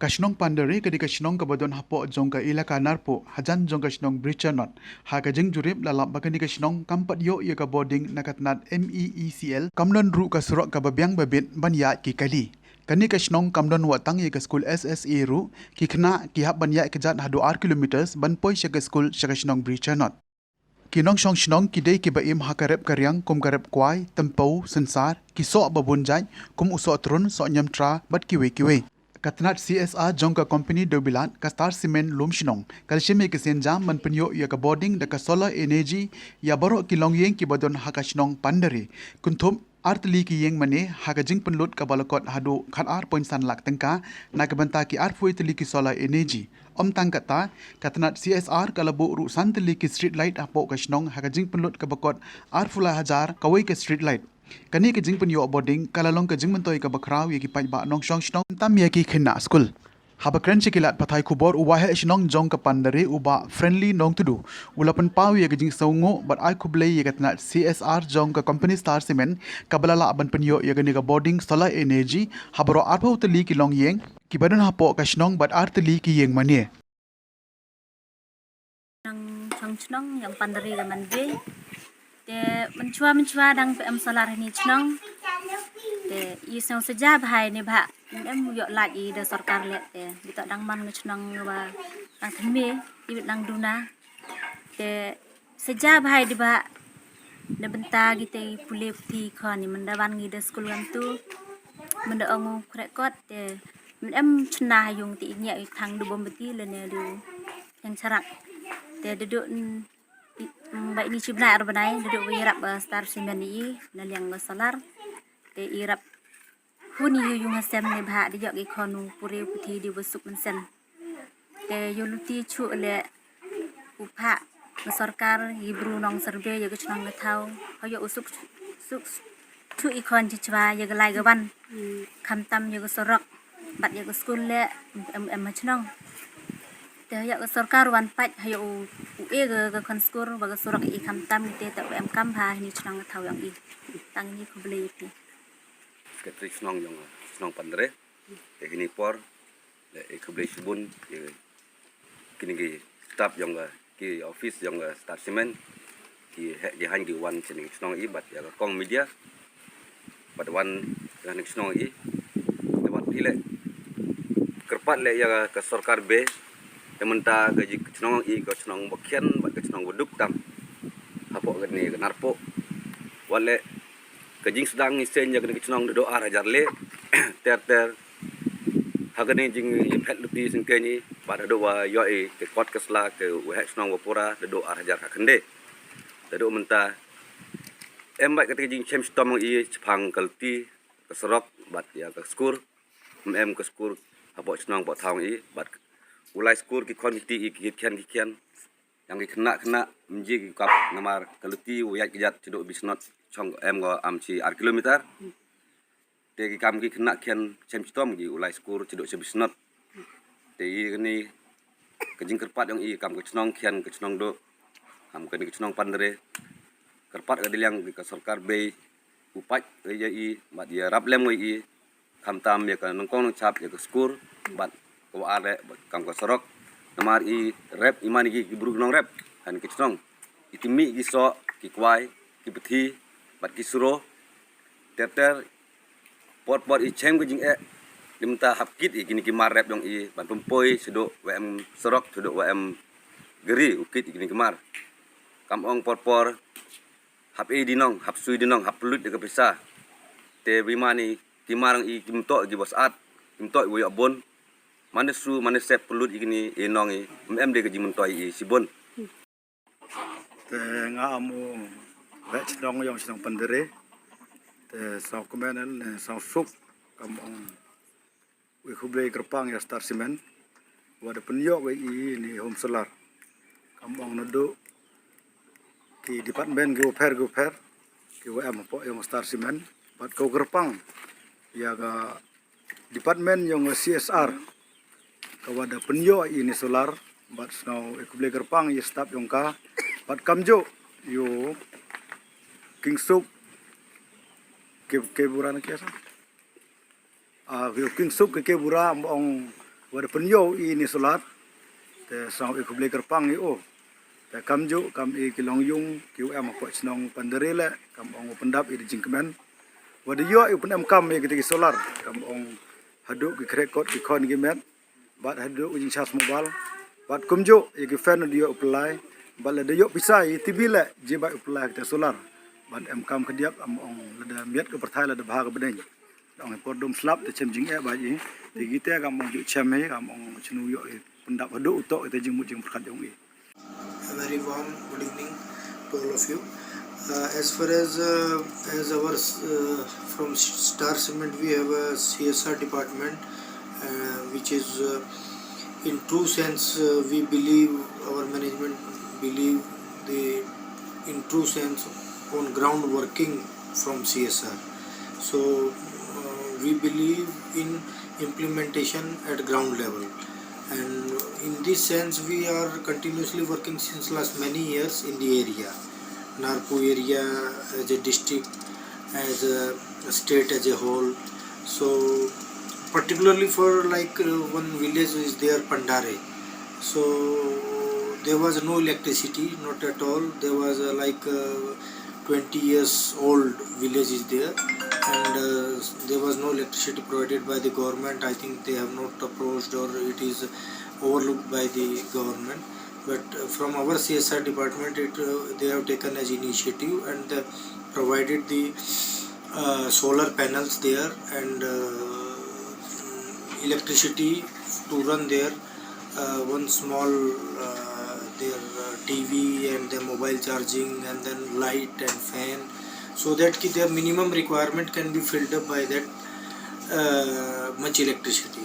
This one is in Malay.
Kashnong pandari kadi kashnong kabadon hapo jongka ilaka narpo hajan jong kashnong brichernot ha kajing jurip lalap bakani kashnong kampat yo ya ka boarding nakatnat MEECL kamdon ru ka surok ka babyang babit banya ki kali kani kashnong kamdon watang ya ka school SSA ru ki khna ki hab banya kejat hadu 8 kilometers ban poi sya ka school sya kashnong brichernot Kinong shong shnong kidei ki baim hakarep karyang kum karep kwai tempau sensar ki so babunjai kum uso trun so nyamtra bat kiwe Katnat CSR jongka company dobilat ka Star Cement lum shnong kalshime ke senjam man penyo ya ka boarding da ka solar energy ya baro ki longyeng ki badon haka shnong pandari kunthum artli ki yeng mane haka jing penlut ka balakot hadu khat ar point san lak tengka na ka banta ki ar foi tli ki solar energy om tang kata katnat CSR kalabu ru san tli ki street light apo ka shnong haka jing penlut ka bakot ar fula hajar kawai ka street light Kani ke jing pen yo boarding kalalong ke jing mentoi ke bakraw ye ki pai ba nong shong shnong tam ye ki khina school. Haba kren chikilat pathai kubor uwa he shnong jong ka pandare uba friendly nong tudu. Ulapan pau ye ke jing saungo but I kuble ye katna CSR jong ka company Star Cement kabalala aban pen yo ye ke ka boarding solar energy habaro arpau teli ki long yeng ki badan hapo ka shnong but arteli ki yeng manie. Nang chong yang pandari ga manbe te menchua dang PM solar ni chnong te isong seja bhai ni bha em yo la i de sarkar le te bitok dang man chnong wa dang thme i dang duna te seja bhai di ba de benta gite pule pthi khani manda ban ngi de school gam tu manda ongu krekot te em chna yung ti nya i thang du bom beti le ne du yang charak te duduk baik ni cibna arbanai duduk wirap Star Cement ni na liang solar te irap huni yung hasem ne bha di jok ikonu pure puthi di busuk mensen te yuluti chu le upha sarkar ibru nong survey ye gchnang le thau hoyo usuk suk chu ikon chichwa ye galai gaban khamtam ye sorok bat ye school le em chnong te ya sarkar wan pat hayo e ga kon skor ba sorok i khamtam te ta em kam ha ni chnang thau yang i tang ni khoble ti Ketrik senong pandre kini por le ikable subun kini ki staff yang ki office yang Star Cement ki di han ki wan sini senong i bat ya kong media bat wan yang senong i bat ile kerpat le ya ke sarkar be menta gaji senong i ko senong bokien bat ke senong buduk tam hapo gani narpo wale kajing sedang isen ya kena kenong doa rajar le ter hagane jing pet lupi singke ni pada doa yo ke kot kesla ke wahak senong wapura doa rajar hakende do menta embat ketika jing chem storm i chpang kalti keserok bat ya ke skur ke skur habok senong bot thang i bat ulai skur ki quantity i kian yang kena menji kap namar kalti wayat kejat cedok bisnot chong em go amchi ar kilometer te ki kam ki kena kian chem storm gi ulai skur cedok sebisnot te i ni kejing kerpat yang i kam ke chnong kian ke chnong do ham ke ni chnong pandre kerpat ga dilang ke sarkar be upat ya i bat ya rap lem i kam tam ya ka nongkong chap ya ke skur bat ko are kam ko sorok namar i rep imani gi buruk nong rep han ke chnong itimi gi so ki kwai ki pthi bat ki suro ter pot i chem ke jing limta hapkit i gini ki mar rep dong i ban pempoi sedok wm serok sedok wm geri ukit gini ki mar kam ong por hap e dinong hap sui dinong hap pelut de pisa te bimani ki marang i kimto gi bos at kimto wo abon mana su mana sep pelut gini inong i de ke jing mentoi i sibon te nga amu vech dong yong sinong pandere te sau kemenel ne sau sup kamong we khuble kerpang ya Star Cement wada penyo we i ni home solar kamong nodo ki department go per ki we am po yong Star Cement bat ko kerpang ya ga department yong CSR kawada penyo ini solar bat snow khuble kerpang ya staff yong ka bat kamjo yo king soup ke buran kiasa yo king soup ke buran ong Wada penyo ini solar te sang ik beli kerpang i o te kam ju kam i kilong yung kiu am ko snong pandere le kam ong pendap i jingkemen wada yo i penem kam i kiti solar kam ong hadu ki krekot ki kon gi met bat hadu jing chas mobile bat kumju i ki fan dio apply bat le dio pisai tibi le je ba apply te solar bat em kam kediap am ong le miet ke perthai le bha ke bedeng ong por dom slap te chem jing e ba ji thì kita kam ong ju chem he kam ong chnu yo pendap hadu utok te jing mu jing perkat jong i. A very warm good evening to all of you. As far as our from Star Cement, we have a CSR department, which is in true sense we believe, our management believe the in true sense on ground working from CSR. So we believe in implementation at ground level. And in this sense we are continuously working since last many years in the area, Narpu area as a district, as a state as a whole. So particularly for like one village is there, Pandare. So there was no electricity, not at all. There was like 20 years old village is there, and there was no electricity provided by the government. I think they have not approached, or it is overlooked by the government. But from our CSR department, they have taken as initiative and provided the solar panels there and electricity to run there, one small their TV and their mobile charging, and then light and fan, so that their minimum requirement can be filled up by that much electricity.